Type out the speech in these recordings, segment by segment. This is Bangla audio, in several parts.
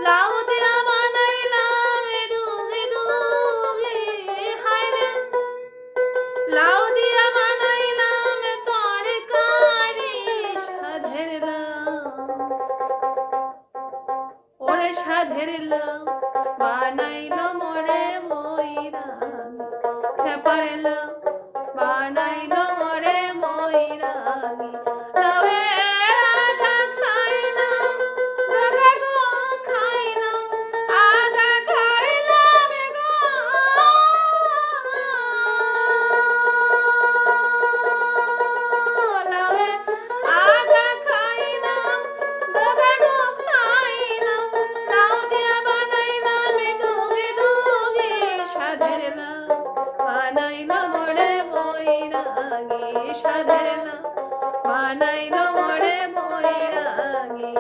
লাউ দিয়া বানাইলাম ডুগি ডুগি হায়রে লাউ দিয়া বানাইলাম তরকারি সাধের লাউ ওরে সাধের লাউ বানাইলো মোরে ময়ূরানী খেপার লাউ বানাইলো মোরে ময়ূরানী লাউয়ের আগা খাইলাম আগা গো খাইলাম আগা খাইলাম গো লাউয়ের আগা খাইলাম আগা গো খাইলাম লাউ দিয়া বানাইলাম ডুগি ডুগি সাধের লাউ বানাইলো মোরে ময়ূরানী সাধের লাউ বানাইলো মোরে ময়ূরানী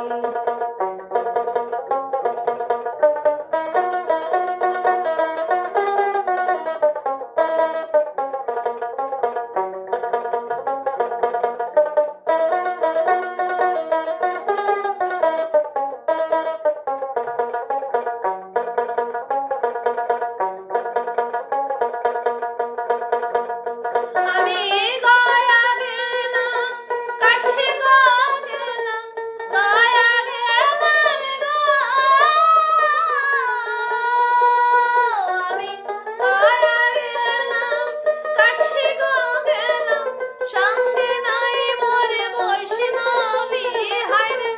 আমি গয়া গেলাম কাশি গো গেলাম গয়া গেলাম গো আমি গয়া গেলাম কাশি গো গেলাম সঙ্গে নাই মোরে বৈষ্ণবী হায়রে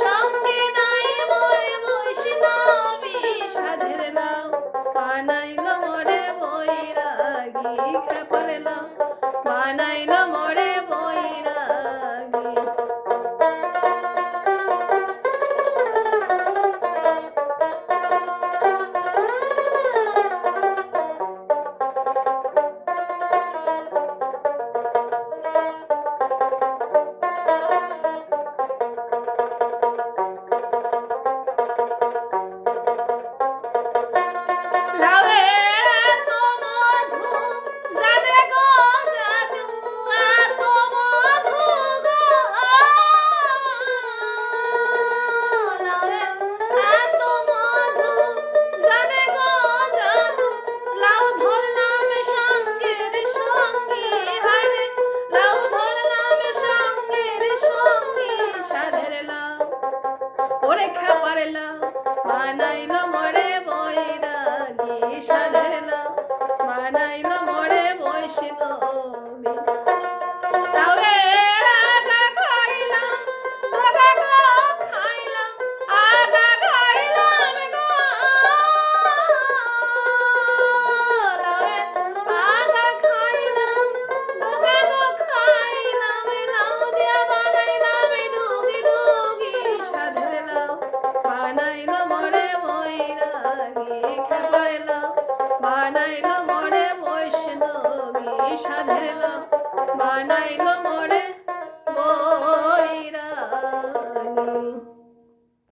সঙ্গে নাই মোরে বৈষ্ণবী সাধের লাউ বানাইলো মোরে বৈরাগী খেপার লাউ বানাইলো মোরে বৈরাগী লাউয়ের এত মধু জানে গো জাদু এত মধু গো লাউয়ের এত মধু জানে গো জাদু লাউ ধরলাম সঙ্গের সঙ্গী হায়রে লাউ ধরলাম সঙ্গের সঙ্গী সাধের লাউ ওরে খেপার লাউ বানাইলো মোরে বৈরাগী সাধের লাউ বানাইলো মোরে বৈষ্ণবী লাউয়ের আগা খাইলাম আগা গো খাইলাম আগা খাইলাম গো লাউয়ের আগা খাইলাম আগা গো খাইলাম লাউ দিয়া বানাইলাম ডুগি ডুগি সাধের লাউ বানাইলো মোরে ময়ূরানী খেপার লাউ বানাইলো মোরে বৈষ্ণবী সাধের লাউ বানাইলো মোরে